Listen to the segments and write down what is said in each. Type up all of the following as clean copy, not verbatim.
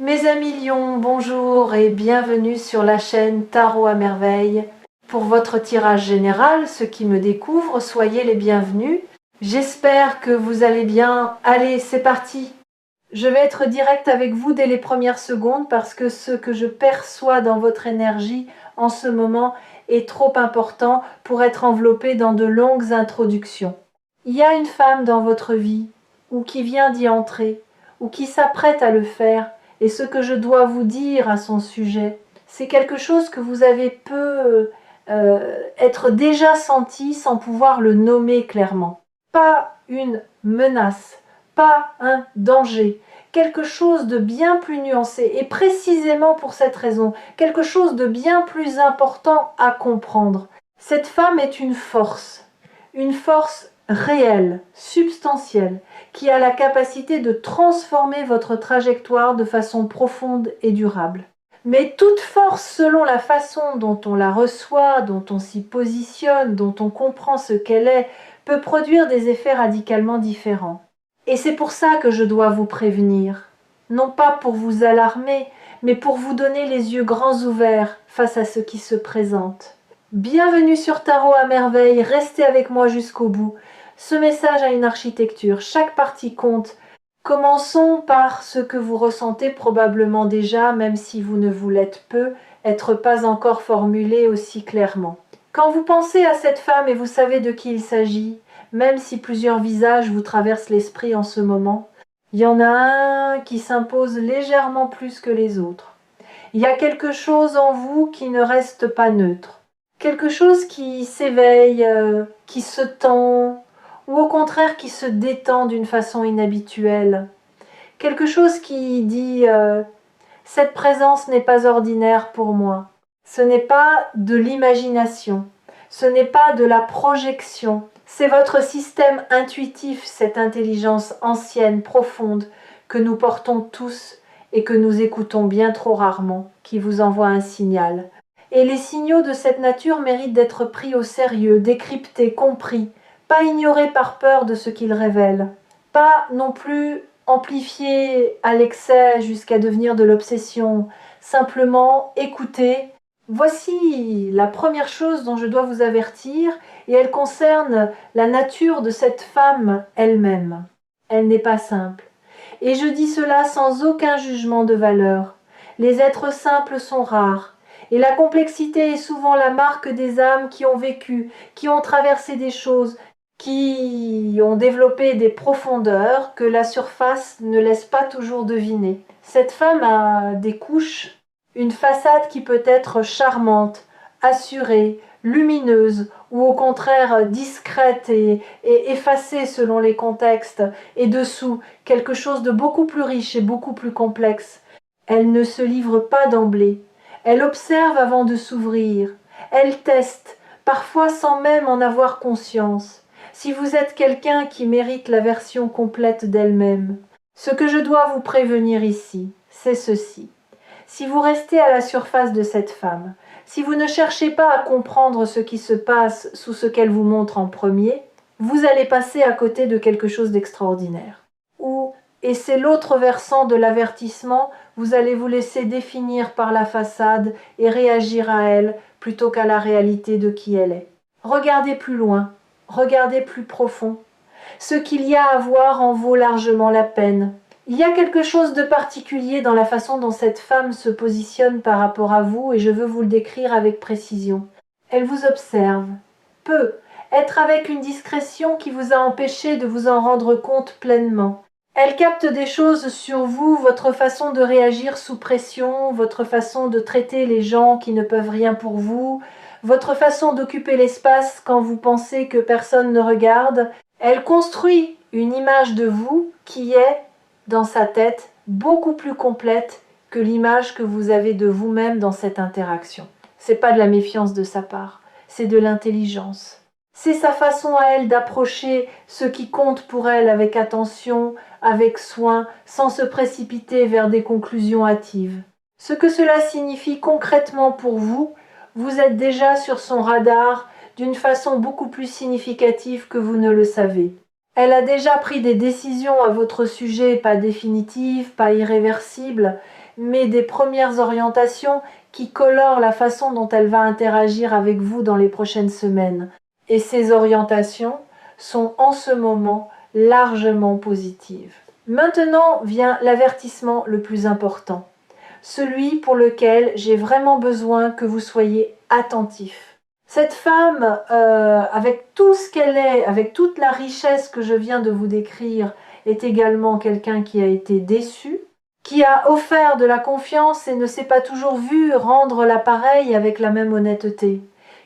Mes amis lions, bonjour et bienvenue sur la chaîne Tarot à merveille. Pour votre tirage général, ceux qui me découvrent, soyez les bienvenus. J'espère que vous allez bien. Allez, c'est parti. Je vais être direct avec vous dès les premières secondes parce que ce que je perçois dans votre énergie en ce moment est trop important pour être enveloppé dans de longues introductions. Il y a une femme dans votre vie, ou qui vient d'y entrer, ou qui s'apprête à le faire, et ce que je dois vous dire à son sujet, c'est quelque chose que vous avez peu être déjà senti sans pouvoir le nommer clairement. Pas une menace, pas un danger, quelque chose de bien plus nuancé, et précisément pour cette raison, quelque chose de bien plus important à comprendre. Cette femme est une force réelle, substantielle, qui a la capacité de transformer votre trajectoire de façon profonde et durable. Mais toute force, selon la façon dont on la reçoit, dont on s'y positionne, dont on comprend ce qu'elle est, peut produire des effets radicalement différents. Et c'est pour ça que je dois vous prévenir, non pas pour vous alarmer, mais pour vous donner les yeux grands ouverts face à ce qui se présente. Bienvenue sur Tarot à merveille, restez avec moi jusqu'au bout. Ce message a une architecture, chaque partie compte. Commençons par ce que vous ressentez probablement déjà, même si vous ne vous l'êtes peu, être pas encore formulé aussi clairement. Quand vous pensez à cette femme et vous savez de qui il s'agit, même si plusieurs visages vous traversent l'esprit en ce moment, il y en a un qui s'impose légèrement plus que les autres. Il y a quelque chose en vous qui ne reste pas neutre. Quelque chose qui s'éveille, qui se tend, ou au contraire qui se détend d'une façon inhabituelle. Quelque chose qui dit cette présence n'est pas ordinaire pour moi. Ce n'est pas de l'imagination, ce n'est pas de la projection. C'est votre système intuitif, cette intelligence ancienne, profonde, que nous portons tous et que nous écoutons bien trop rarement, qui vous envoie un signal. Et les signaux de cette nature méritent d'être pris au sérieux, décryptés, compris, pas ignorés par peur de ce qu'ils révèlent, pas non plus amplifiés à l'excès jusqu'à devenir de l'obsession, simplement écouter. Voici la première chose dont je dois vous avertir, et elle concerne la nature de cette femme elle-même. Elle n'est pas simple. Et je dis cela sans aucun jugement de valeur. Les êtres simples sont rares, et la complexité est souvent la marque des âmes qui ont vécu, qui ont traversé des choses, qui ont développé des profondeurs que la surface ne laisse pas toujours deviner. Cette femme a des couches, une façade qui peut être charmante, assurée, lumineuse, ou au contraire discrète et effacée selon les contextes, et dessous, quelque chose de beaucoup plus riche et beaucoup plus complexe. Elle ne se livre pas d'emblée. Elle observe avant de s'ouvrir. Elle teste, parfois sans même en avoir conscience. Si vous êtes quelqu'un qui mérite la version complète d'elle-même, ce que je dois vous prévenir ici, c'est ceci. Si vous restez à la surface de cette femme, si vous ne cherchez pas à comprendre ce qui se passe sous ce qu'elle vous montre en premier, vous allez passer à côté de quelque chose d'extraordinaire. Ou, et c'est l'autre versant de l'avertissement, vous allez vous laisser définir par la façade et réagir à elle plutôt qu'à la réalité de qui elle est. Regardez plus loin, regardez plus profond. Ce qu'il y a à voir en vaut largement la peine. Il y a quelque chose de particulier dans la façon dont cette femme se positionne par rapport à vous, et je veux vous le décrire avec précision. Elle vous observe, peut être avec une discrétion qui vous a empêché de vous en rendre compte pleinement. Elle capte des choses sur vous, votre façon de réagir sous pression, votre façon de traiter les gens qui ne peuvent rien pour vous, votre façon d'occuper l'espace quand vous pensez que personne ne regarde. Elle construit une image de vous qui est, dans sa tête, beaucoup plus complète que l'image que vous avez de vous-même dans cette interaction. C'est pas de la méfiance de sa part, c'est de l'intelligence. C'est sa façon à elle d'approcher ce qui compte pour elle avec attention, avec soin, sans se précipiter vers des conclusions hâtives. Ce que cela signifie concrètement pour vous, vous êtes déjà sur son radar d'une façon beaucoup plus significative que vous ne le savez. Elle a déjà pris des décisions à votre sujet, pas définitives, pas irréversibles, mais des premières orientations qui colorent la façon dont elle va interagir avec vous dans les prochaines semaines. Et ces orientations sont en ce moment largement positives. Maintenant vient l'avertissement le plus important, celui pour lequel j'ai vraiment besoin que vous soyez attentifs. Cette femme, avec tout ce qu'elle est, avec toute la richesse que je viens de vous décrire, est également quelqu'un qui a été déçu, qui a offert de la confiance et ne s'est pas toujours vu rendre l'appareil avec la même honnêteté,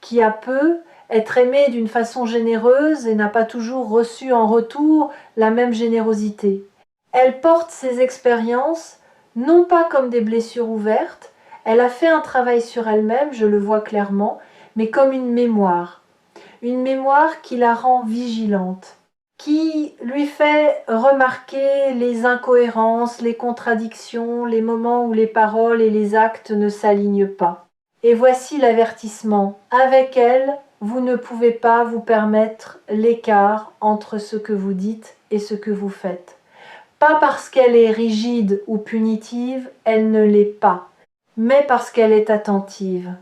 qui a peu être aimé d'une façon généreuse et n'a pas toujours reçu en retour la même générosité. Elle porte ses expériences non pas comme des blessures ouvertes, elle a fait un travail sur elle-même, je le vois clairement, mais comme une mémoire qui la rend vigilante, qui lui fait remarquer les incohérences, les contradictions, les moments où les paroles et les actes ne s'alignent pas. Et voici l'avertissement. Avec elle, vous ne pouvez pas vous permettre l'écart entre ce que vous dites et ce que vous faites. Pas parce qu'elle est rigide ou punitive, elle ne l'est pas, mais parce qu'elle est attentive.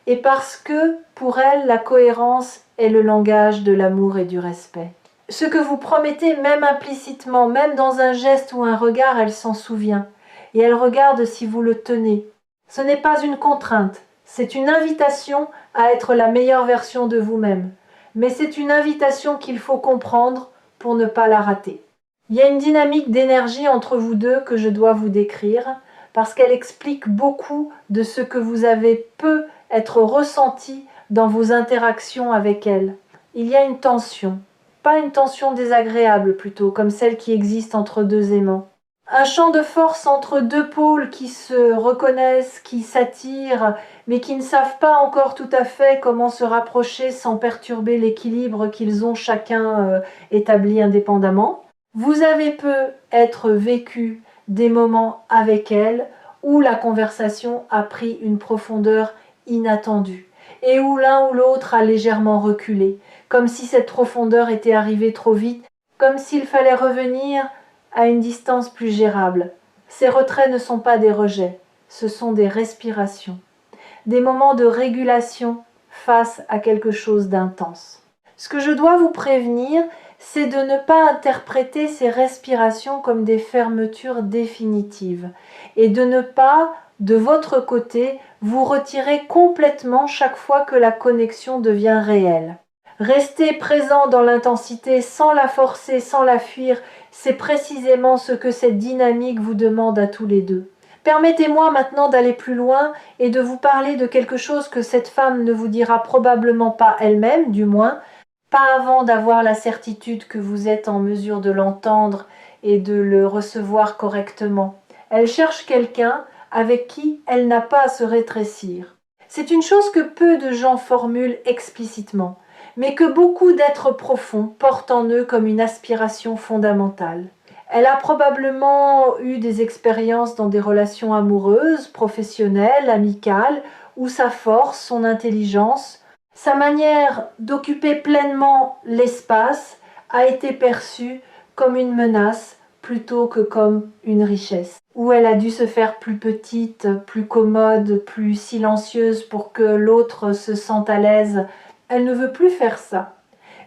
Et parce que, pour elle, la cohérence est le langage de l'amour et du respect. Ce que vous promettez, même implicitement, même dans un geste ou un regard, elle s'en souvient. Et elle regarde si vous le tenez. Ce n'est pas une contrainte, c'est une invitation à être la meilleure version de vous-même. Mais c'est une invitation qu'il faut comprendre pour ne pas la rater. Il y a une dynamique d'énergie entre vous deux que je dois vous décrire, parce qu'elle explique beaucoup de ce que vous avez peu être ressenti dans vos interactions avec elle. Il y a une tension, pas une tension désagréable plutôt, comme celle qui existe entre deux aimants. Un champ de force entre deux pôles qui se reconnaissent, qui s'attirent, mais qui ne savent pas encore tout à fait comment se rapprocher sans perturber l'équilibre qu'ils ont chacun établi indépendamment. Vous avez peu être vécu des moments avec elle où la conversation a pris une profondeur inattendue et où l'un ou l'autre a légèrement reculé, comme si cette profondeur était arrivée trop vite, comme s'il fallait revenir à une distance plus gérable. Ces retraits ne sont pas des rejets, ce sont des respirations, des moments de régulation face à quelque chose d'intense. Ce que je dois vous prévenir, c'est de ne pas interpréter ces respirations comme des fermetures définitives et de ne pas, de votre côté, vous retirer complètement chaque fois que la connexion devient réelle. Rester présent dans l'intensité sans la forcer, sans la fuir, c'est précisément ce que cette dynamique vous demande à tous les deux. Permettez-moi maintenant d'aller plus loin et de vous parler de quelque chose que cette femme ne vous dira probablement pas elle-même, du moins, pas avant d'avoir la certitude que vous êtes en mesure de l'entendre et de le recevoir correctement. Elle cherche quelqu'un avec qui elle n'a pas à se rétrécir. C'est une chose que peu de gens formulent explicitement, mais que beaucoup d'êtres profonds portent en eux comme une aspiration fondamentale. Elle a probablement eu des expériences dans des relations amoureuses, professionnelles, amicales, où sa force, son intelligence, sa manière d'occuper pleinement l'espace a été perçue comme une menace plutôt que comme une richesse. Où elle a dû se faire plus petite, plus commode, plus silencieuse pour que l'autre se sente à l'aise. Elle ne veut plus faire ça.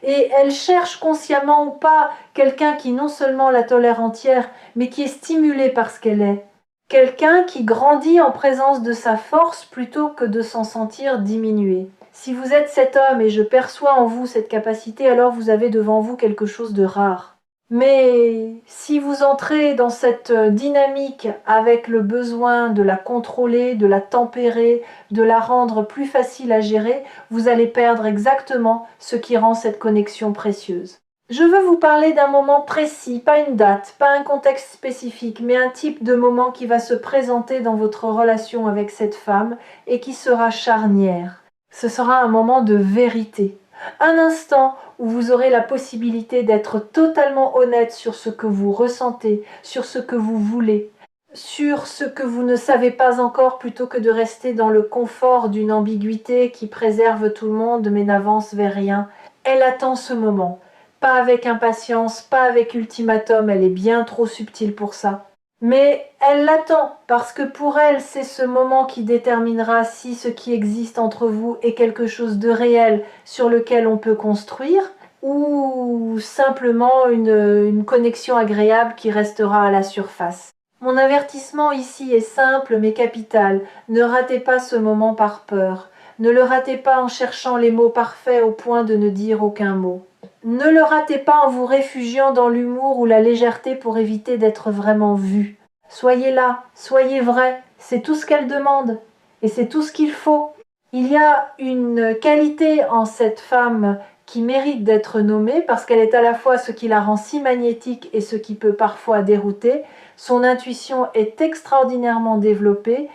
Et elle cherche consciemment ou pas quelqu'un qui non seulement la tolère entière, mais qui est stimulé par ce qu'elle est. Quelqu'un qui grandit en présence de sa force plutôt que de s'en sentir diminué. Si vous êtes cet homme et je perçois en vous cette capacité, alors vous avez devant vous quelque chose de rare. Mais si vous entrez dans cette dynamique avec le besoin de la contrôler, de la tempérer, de la rendre plus facile à gérer, vous allez perdre exactement ce qui rend cette connexion précieuse. Je veux vous parler d'un moment précis, pas une date, pas un contexte spécifique, mais un type de moment qui va se présenter dans votre relation avec cette femme et qui sera charnière. Ce sera un moment de vérité. Un instant où vous aurez la possibilité d'être totalement honnête sur ce que vous ressentez, sur ce que vous voulez, sur ce que vous ne savez pas encore plutôt que de rester dans le confort d'une ambiguïté qui préserve tout le monde mais n'avance vers rien. Elle attend ce moment. Pas avec impatience, pas avec ultimatum, elle est bien trop subtile pour ça. Mais elle l'attend parce que pour elle, c'est ce moment qui déterminera si ce qui existe entre vous est quelque chose de réel sur lequel on peut construire ou simplement une connexion agréable qui restera à la surface. Mon avertissement ici est simple mais capital. Ne ratez pas ce moment par peur. Ne le ratez pas en cherchant les mots parfaits au point de ne dire aucun mot. Ne le ratez pas en vous réfugiant dans l'humour ou la légèreté pour éviter d'être vraiment vu. Soyez là, soyez vrai, c'est tout ce qu'elle demande. Et c'est tout ce qu'il faut. Il y a une qualité en cette femme qui mérite d'être nommée parce qu'elle est à la fois ce qui la rend si magnétique et ce qui peut parfois dérouter. Son intuition est extraordinairement développée.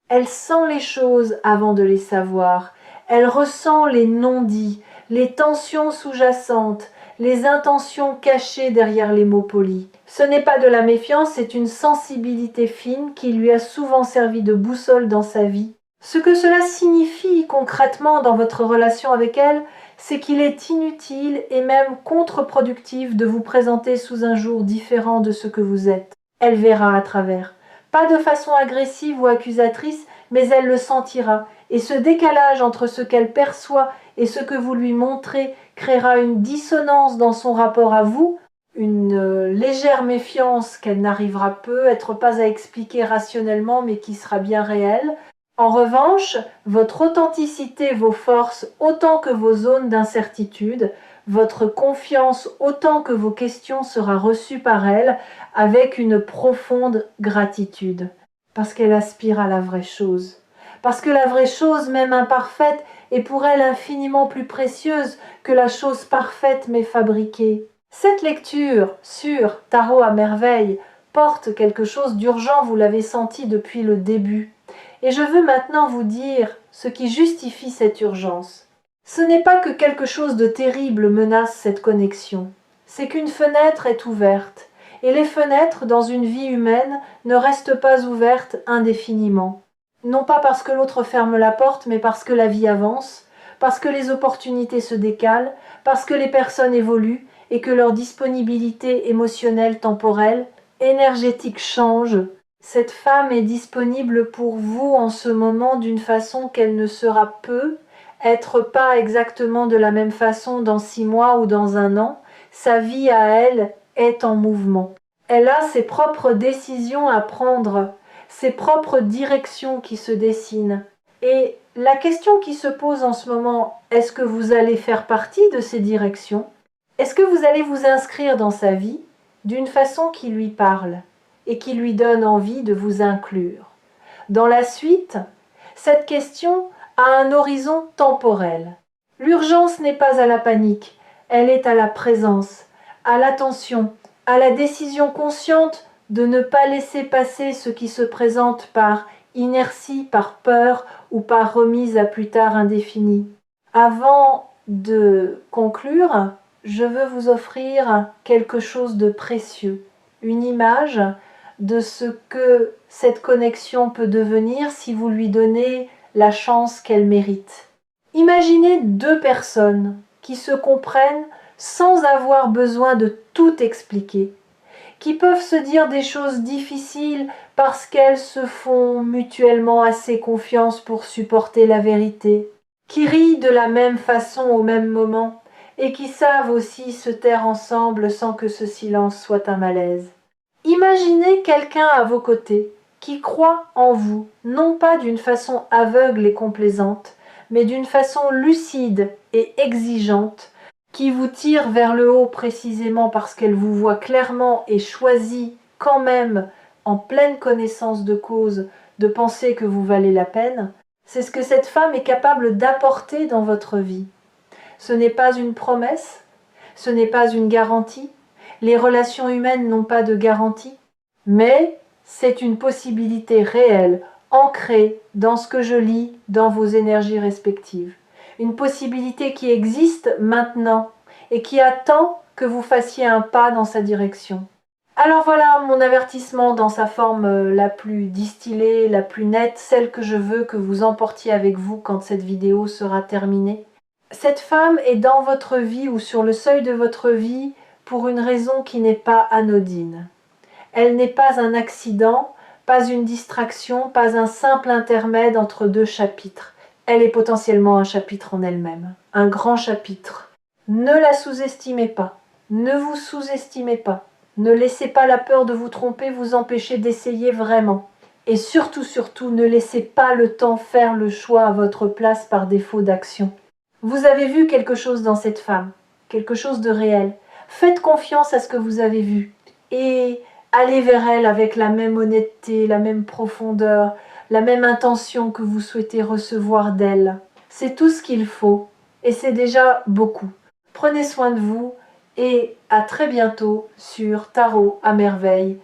Elle sent les choses avant de les savoir. Elle ressent les non-dits, les tensions sous-jacentes, les intentions cachées derrière les mots polis. Ce n'est pas de la méfiance, c'est une sensibilité fine qui lui a souvent servi de boussole dans sa vie. Ce que cela signifie concrètement dans votre relation avec elle, c'est qu'il est inutile et même contre-productif de vous présenter sous un jour différent de ce que vous êtes. Elle verra à travers. Pas de façon agressive ou accusatrice, mais elle le sentira. Et ce décalage entre ce qu'elle perçoit et ce que vous lui montrez créera une dissonance dans son rapport à vous, une légère méfiance qu'elle n'arrivera peut-être pas à expliquer rationnellement, mais qui sera bien réelle. En revanche, votre authenticité, vos forces, autant que vos zones d'incertitude, votre confiance, autant que vos questions sera reçue par elle avec une profonde gratitude. Parce qu'elle aspire à la vraie chose. Parce que la vraie chose, même imparfaite, est pour elle infiniment plus précieuse que la chose parfaite mais fabriquée. Cette lecture sur Tarot à merveille porte quelque chose d'urgent, vous l'avez senti depuis le début. Et je veux maintenant vous dire ce qui justifie cette urgence. Ce n'est pas que quelque chose de terrible menace cette connexion, c'est qu'une fenêtre est ouverte, et les fenêtres dans une vie humaine ne restent pas ouvertes indéfiniment. Non pas parce que l'autre ferme la porte, mais parce que la vie avance, parce que les opportunités se décalent, parce que les personnes évoluent et que leur disponibilité émotionnelle, temporelle, énergétique change. Cette femme est disponible pour vous en ce moment d'une façon qu'elle ne sera être pas exactement de la même façon dans 6 mois ou dans 1 an. Sa vie à elle est en mouvement. Elle a ses propres décisions à prendre, ses propres directions qui se dessinent. Et la question qui se pose en ce moment, est-ce que vous allez faire partie de ces directions? Est-ce que vous allez vous inscrire dans sa vie d'une façon qui lui parle et qui lui donne envie de vous inclure? Dans la suite, cette question a un horizon temporel. L'urgence n'est pas à la panique, elle est à la présence, à l'attention, à la décision consciente de ne pas laisser passer ce qui se présente par inertie, par peur ou par remise à plus tard indéfinie. Avant de conclure, je veux vous offrir quelque chose de précieux, une image de ce que cette connexion peut devenir si vous lui donnez la chance qu'elle mérite. Imaginez 2 personnes qui se comprennent sans avoir besoin de tout expliquer, qui peuvent se dire des choses difficiles parce qu'elles se font mutuellement assez confiance pour supporter la vérité, qui rient de la même façon au même moment et qui savent aussi se taire ensemble sans que ce silence soit un malaise. Imaginez quelqu'un à vos côtés qui croit en vous, non pas d'une façon aveugle et complaisante, mais d'une façon lucide et exigeante, qui vous tire vers le haut précisément parce qu'elle vous voit clairement et choisit quand même, en pleine connaissance de cause, de penser que vous valez la peine. C'est ce que cette femme est capable d'apporter dans votre vie. Ce n'est pas une promesse, ce n'est pas une garantie. Les relations humaines n'ont pas de garantie, mais c'est une possibilité réelle, ancrée dans ce que je lis dans vos énergies respectives. Une possibilité qui existe maintenant et qui attend que vous fassiez un pas dans sa direction. Alors voilà mon avertissement dans sa forme la plus distillée, la plus nette, celle que je veux que vous emportiez avec vous quand cette vidéo sera terminée. Cette femme est dans votre vie ou sur le seuil de votre vie pour une raison qui n'est pas anodine. Elle n'est pas un accident, pas une distraction, pas un simple intermède entre deux chapitres. Elle est potentiellement un chapitre en elle-même, un grand chapitre. Ne la sous-estimez pas, ne vous sous-estimez pas, ne laissez pas la peur de vous tromper vous empêcher d'essayer vraiment. Et surtout, surtout, ne laissez pas le temps faire le choix à votre place par défaut d'action. Vous avez vu quelque chose dans cette femme, quelque chose de réel. Faites confiance à ce que vous avez vu et allez vers elle avec la même honnêteté, la même profondeur, la même intention que vous souhaitez recevoir d'elle. C'est tout ce qu'il faut et c'est déjà beaucoup. Prenez soin de vous et à très bientôt sur Tarot à merveille